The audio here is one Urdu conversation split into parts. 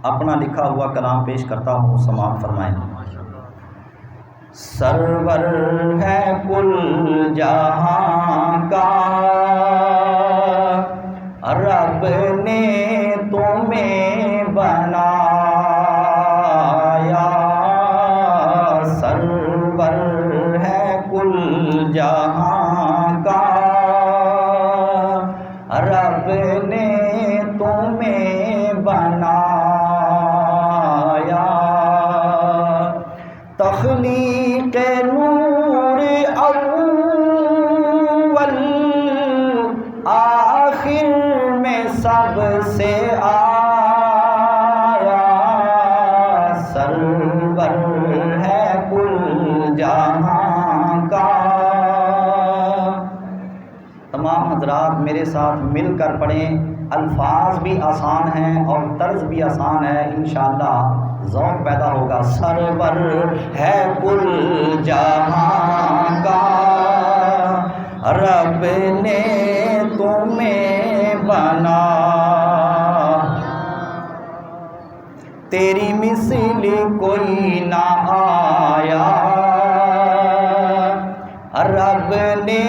اپنا لکھا ہوا کلام پیش کرتا ہوں، سماعت فرمائیں۔ سرور ہے کل جہاں کا رب نے تمہیں بنایا، سرور ہے کل جہاں کا رب نے تمہیں بنایا، تخلیق نور اول آخر میں سب سے آیا، سرور ہے کل جہاں کا۔ تمام حضرات میرے ساتھ مل کر پڑھیں، الفاظ بھی آسان ہیں اور طرز بھی آسان ہے، انشاءاللہ ذوق پیدا ہوگا۔ سرور ہے کل جہاں کا رب نے تمہیں بنا، تیری مثل کوئی نہ آیا، رب نے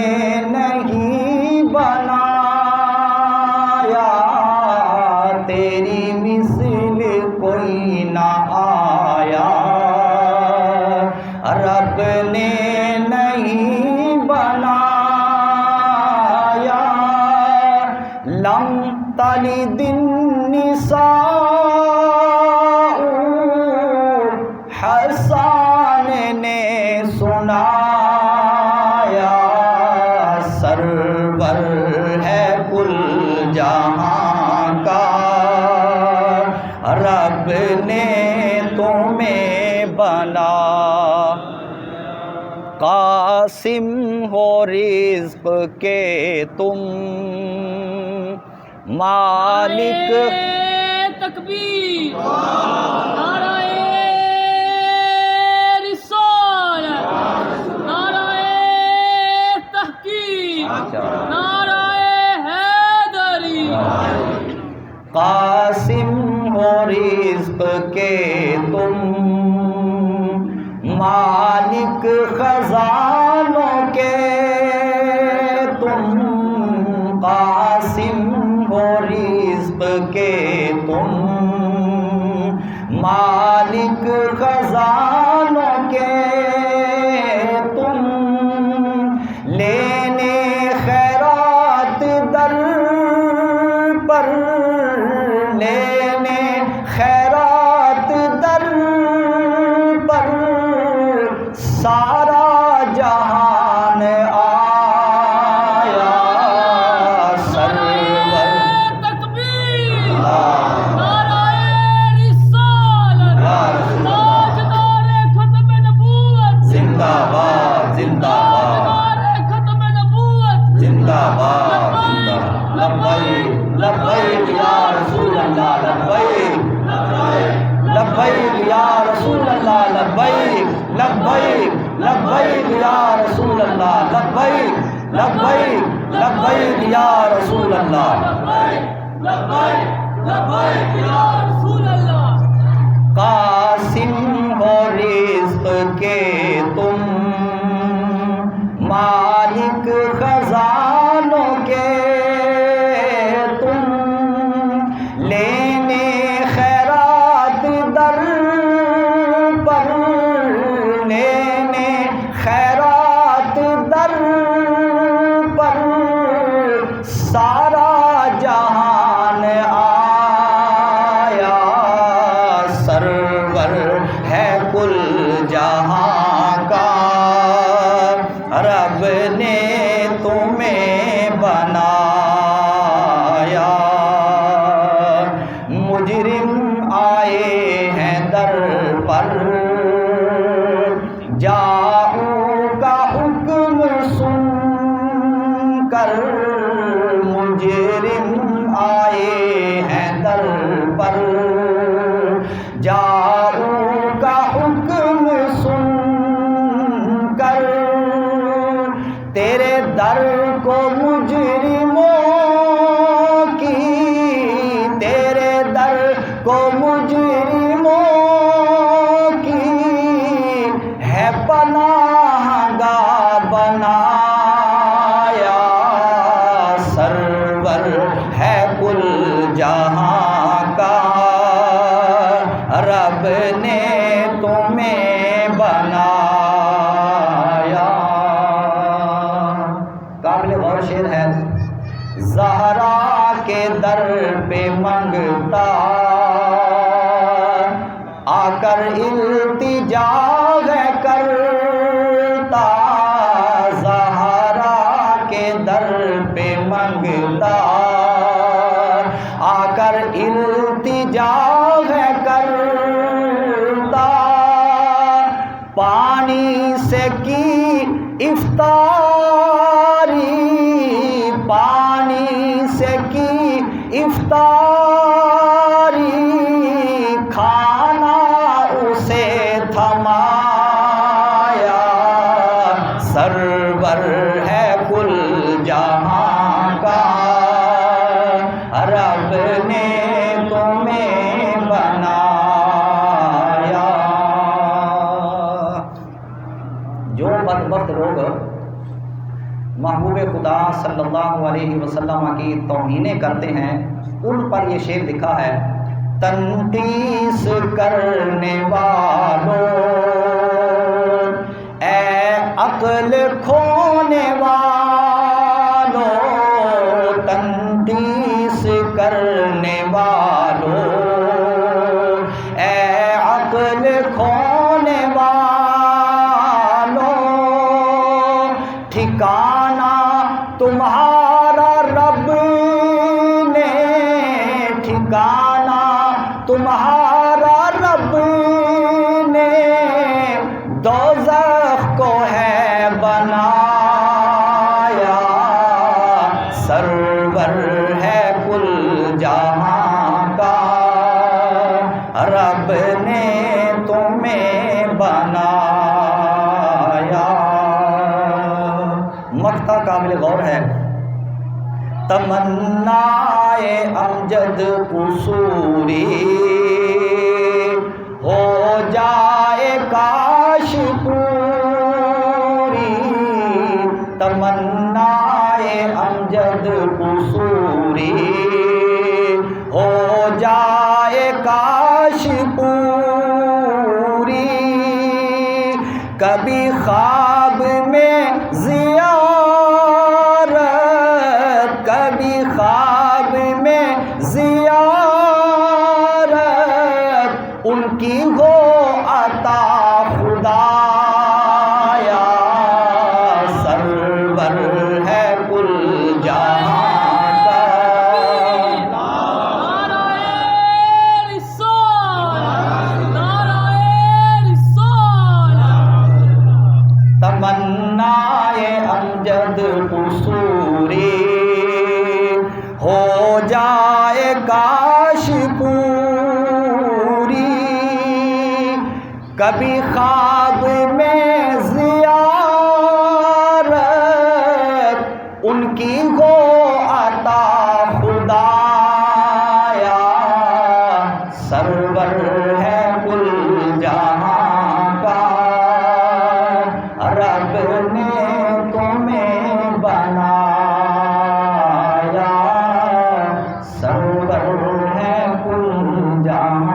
نہیں بنایا، تیری مثل کوئی نہ آیا، رب نے نہیں بنایا، لم تلد النساء حسان نے سنایا، سرور ہے کل جہاں کا رب نے تمہیں بنا، قاسم ہو رزق کے تم مالک، تکبیر، نعرہ رسالت، نعرہ تحقیق، نعرہ حیدری، قاسم ہو رزق کے تم مالک خزانوں کے تم، قاسم ہو رزق کے تم مالک خزانوں کے تم، لینے خیرات در پر، لینے خیرات در پر سارا جہان آیا، سرور تکبیر، نعرہ رسالت، تاجدار ختم نبوت، زندہ باد زندہ باد تاجدار ختم نبوت، زندہ باد زندہ باد، لبیک لبیک یا رسول اللہ، لبیک لبیک یا رسول اللہ، لبیک لبیک لبیک یا رسول اللہ، لبیک لبیک لبیک یا رسول اللہ، لبیک لبیک یا رسول اللہ، قاسم ہو رزق کے تم مالک خزانوں کے تم، لینے خیرات در پر، لینے خیرات در پر سارا جہان آیا، سرور ہے کل جہاں کا رب نے تمہیں بنایا، مجرم آئے ہیں در پر جاؤ کا حکم سن کر، مجرم آئے ہیں در پر جاؤ کا حکم سن کر، تیرے در کو مجرموں کی، تیرے در کو مجرموں کی ہے پناہ گاہ بنایا، سرور ہے کل جہاں کا رب نے تمہیں بنایا۔ قابل غور شعر ہے، زہرا کے در پہ منگتا آ کر التجا ہے کرتا، زہرا کے در پہ منگتا آ کر التجا ہے کرتا، پانی سے کی افطاری، پانی سے کی افطاری، کھانا اسے تھمایا، سرور ہے کل جہاں کا رب نے تمہیں بنایا۔ جو بدبخت لوگ محبوب خدا صلی اللہ علیہ وسلم کی توہینیں کرتے ہیں، ان پر یہ شعر لکھا ہے، تنقیس کرنے والوں اے عقل کھونے والوں، تنقیس کرنے والوں اے عقل کھونے والوں، ٹھکانہ تمہارا رب نے، ٹھکانہ تمہارا رب نے دوزخ کو ہے بنایا، سرور ہے کل جہاں کا رب نے تمہیں بنایا۔ مقطع قابل غور ہے، تمنائے امجد قصوری ہو جائے کاش پوری، تمنائے امجد قصوری ہو جائے کاش پوری، کبھی خواب میں زیارت، کبھی خواب میں زیارت ان کی ہو عطا خدایا، سرور ہے کل جہاں کا تمنائے امجد قصوری ہو جائے کاش پوری، کبھی خواب میں زیارت ان کی ہو عطا خدایا، سرور ہے کل جہاں کا رب نے تمہیں بنایا، سرور ہے کل جہاں